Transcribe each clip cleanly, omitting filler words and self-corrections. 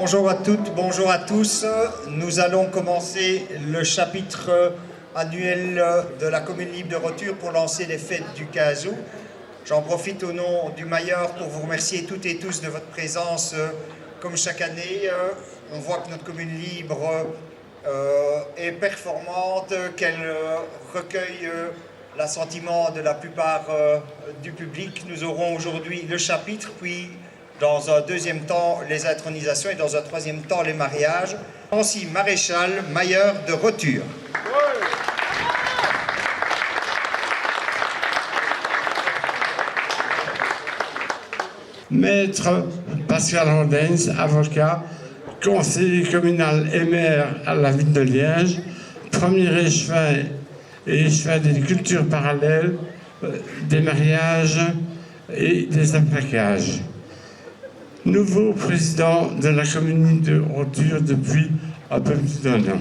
Bonjour à toutes, bonjour à tous. Nous allons commencer le chapitre annuel de la Commune Libre de Rotture pour lancer les fêtes du 15 août. J'en profite au nom du Mailleur pour vous remercier toutes et tous de votre présence. Comme chaque année, on voit que notre Commune Libre est performante, qu'elle recueille l'assentiment de la plupart du public. Nous aurons aujourd'hui le chapitre, puis dans un deuxième temps les intronisations et dans un troisième temps les mariages. Nancy Maréchal, Mailleur de Rotture. Maître Pascal Andens, avocat, conseiller communal et maire à la ville de Liège, premier échevin et échevin des cultures parallèles, des mariages et des applicages. Nouveau président de la commune de Rotture depuis un peu plus d'un an.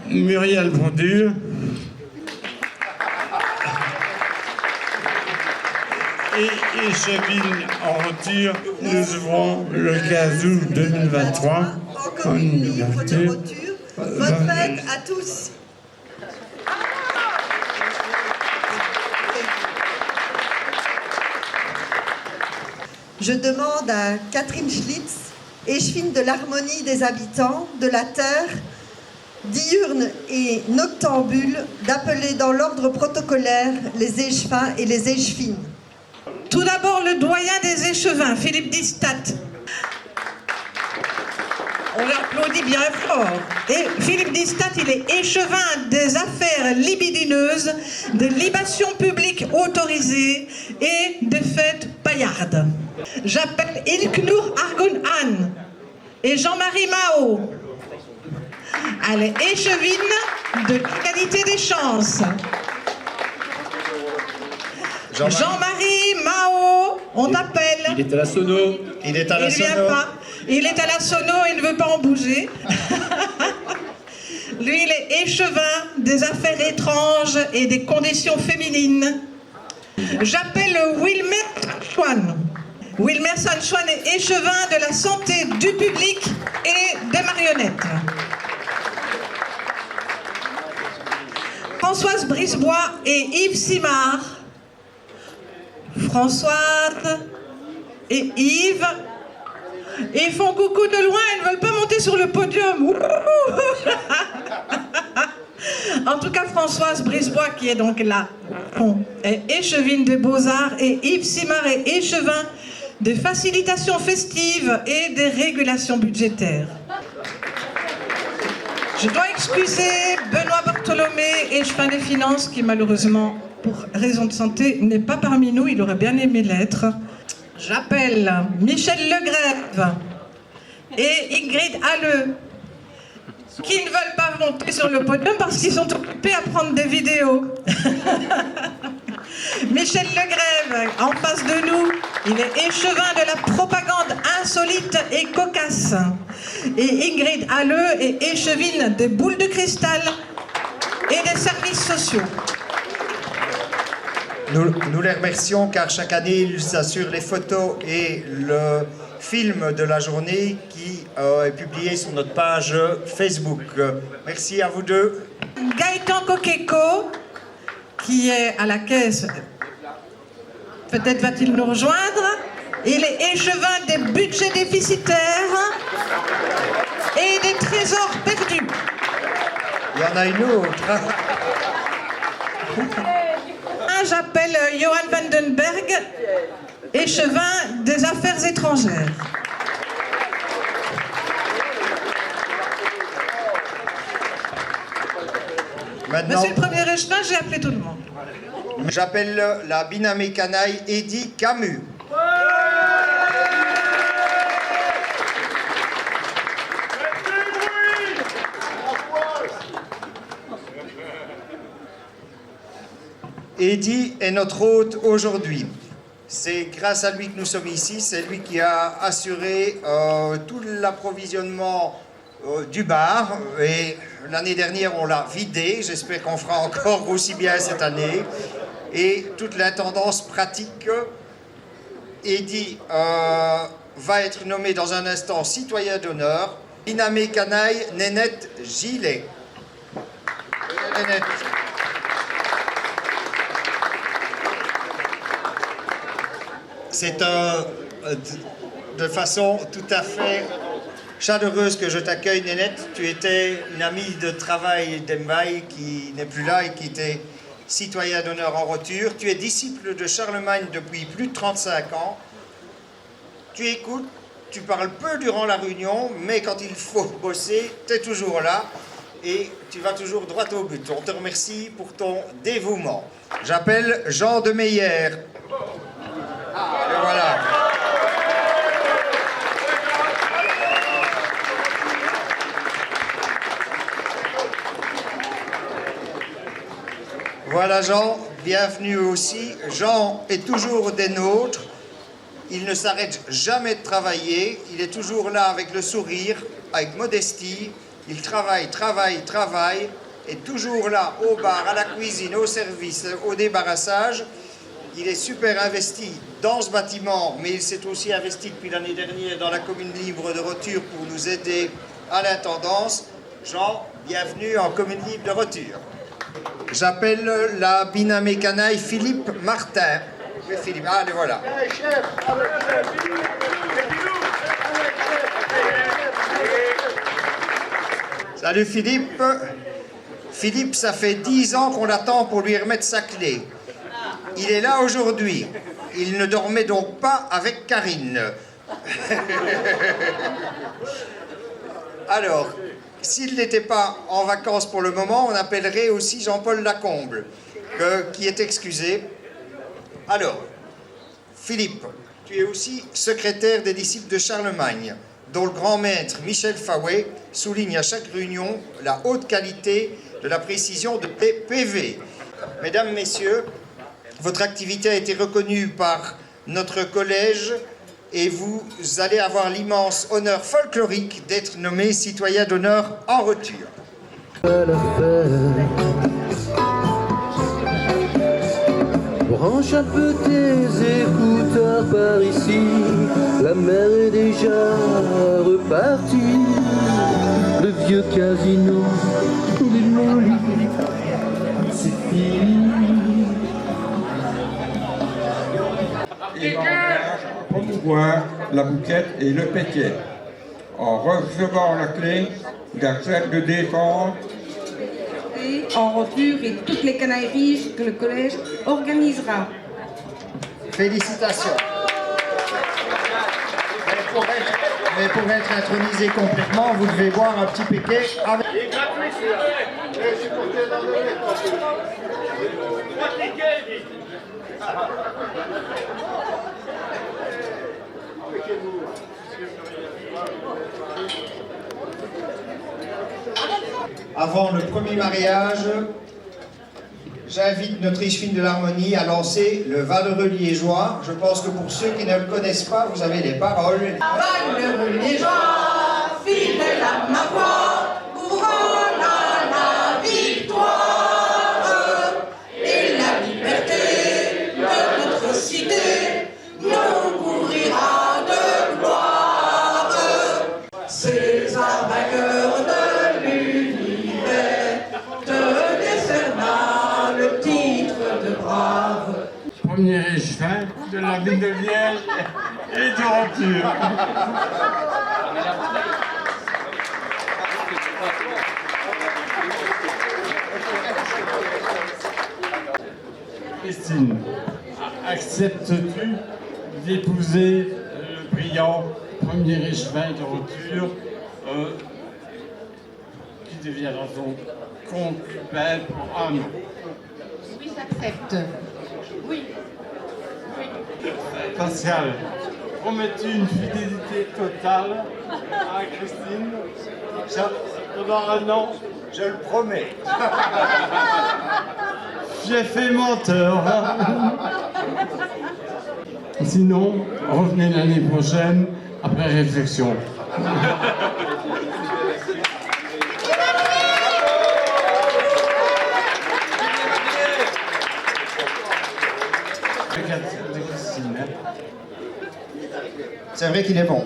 Muriel Brodure, et échevine en Rotture, nous ouvrons le 15 août 2023 en commune libre de Rotture. Bonne fête à tous. Je demande à Catherine Schlitz, échevine de l'harmonie des habitants, de la terre, diurne et noctambule, d'appeler dans l'ordre protocolaire les échevins et les échevines. Tout d'abord, le doyen des échevins, Philippe Distat. On l'applaudit bien fort. Et Philippe Distat, il est échevin des affaires libidineuses, des libations publiques autorisées et des fêtes paillardes. J'appelle Ilknur Argun-Han et Jean-Marie Mao. Elle est échevine de l'égalité des chances. Jean-Marie Mao, on t'appelle. Il est à la sono. Il est à la Il sono. vient pas. Il est à la sono, il ne veut pas en bouger. Lui, il est échevin des affaires étranges et des conditions féminines. J'appelle Wilmer Sanchuan. Wilmer Sanchuan est échevin de la santé du public et des marionnettes. Françoise Brisebois et Yves Simard. Françoise et Yves, ils font coucou de loin, ils ne veulent pas monter sur le podium. En tout cas, Françoise Brisebois, qui est donc là, est échevine des Beaux-Arts, et Yves Simard est échevin des facilitations festives et des régulations budgétaires. Je dois excuser Benoît Bartholomé, échevin des finances, qui malheureusement, pour raison de santé, n'est pas parmi nous, il aurait bien aimé l'être. J'appelle Michel Legrève et Ingrid Halleux, qui ne veulent pas monter sur le podium parce qu'ils sont occupés à prendre des vidéos. Michel Legrève, en face de nous, il est échevin de la propagande insolite et cocasse. Et Ingrid Halleux est échevine des boules de cristal et des services sociaux. Nous les remercions car chaque année ils assurent les photos et le film de la journée qui est publié sur notre page Facebook. Merci à vous deux. Gaëtan Kokeko, qui est à la caisse, peut-être va-t-il nous rejoindre. Il est échevin des budgets déficitaires et des trésors perdus. Il y en a une autre. J'appelle Johan Vandenberg, échevin des affaires étrangères. Maintenant, Monsieur le premier échevin, j'ai appelé tout le monde. j'appelle la binamée canaille Eddy Camus. Eddy est notre hôte aujourd'hui. C'est grâce à lui que nous sommes ici. C'est lui qui a assuré tout l'approvisionnement du bar. Et l'année dernière, on l'a vidé. J'espère qu'on fera encore aussi bien cette année. Et toute l'intendance pratique. Eddy va être nommée dans un instant citoyen d'honneur, Binamé Canaille Nénette Gillet. Nénette. C'est de façon tout à fait chaleureuse que je t'accueille, Nénette. Tu étais une amie de travail d'Embaï qui n'est plus là et qui était citoyen d'honneur en Roture. Tu es disciple de Charlemagne depuis plus de 35 ans. Tu écoutes, tu parles peu durant la réunion, mais quand il faut bosser, tu es toujours là et tu vas toujours droit au but. On te remercie pour ton dévouement. J'appelle Jean de Meyer. Et voilà. Voilà Jean, bienvenue aussi. Jean est toujours des nôtres. Il ne s'arrête jamais de travailler. Il est toujours là avec le sourire, avec modestie. Il travaille, est toujours là au bar, à la cuisine, au service, au débarrassage. Il est super investi dans ce bâtiment, mais il s'est aussi investi depuis l'année dernière dans la commune libre de Roture pour nous aider à l'intendance. Jean, bienvenue en commune libre de Roture. J'appelle la Binamé Canaille Philippe Martin. Oui, Philippe, allez, voilà. Salut Philippe. Philippe, ça fait 10 ans qu'on l'attend pour lui remettre sa clé. Il est là aujourd'hui. Il ne dormait donc pas avec Karine. Alors, s'il n'était pas en vacances pour le moment, on appellerait aussi Jean-Paul Lacombe, qui est excusé. Alors, Philippe, tu es aussi secrétaire des disciples de Charlemagne, dont le grand maître Michel Faouet souligne à chaque réunion la haute qualité de la précision de tes PV. Mesdames, Messieurs, votre activité a été reconnue par notre collège et vous allez avoir l'immense honneur folklorique d'être nommé citoyen d'honneur en Roture. Branche un peu tes écouteurs par ici, la mer est déjà repartie. Le vieux casino démoli, c'est fini. Et promouvoir la bouquette et le péquet. En recevant la clé, il accepte de défendre en Roture et toutes les canailleries que le collège organisera. Félicitations. Mais pour être intronisé complètement, vous devez boire un petit péquet avec... Avant le premier mariage, j'invite notre riche fine de l'harmonie à lancer le Valeureux liégeois. Je pense que pour ceux qui ne le connaissent pas, vous avez les paroles. Valeureux liégeois, fidèle à ma voix, couronne à la victoire et la liberté de notre cité nous couvrira de gloire. César vainqueur de premier échevin de la ville de Liège et de Roture. Christine, acceptes-tu d'épouser le brillant premier échevin de Roture qui deviendra son concubin pour un an? Oui, j'accepte. Oui. Pascal, promets-tu une fidélité totale à Christine pendant un an? Je le promets. J'ai fait menteur. Sinon, revenez l'année prochaine après réflexion. C'est vrai qu'il est bon.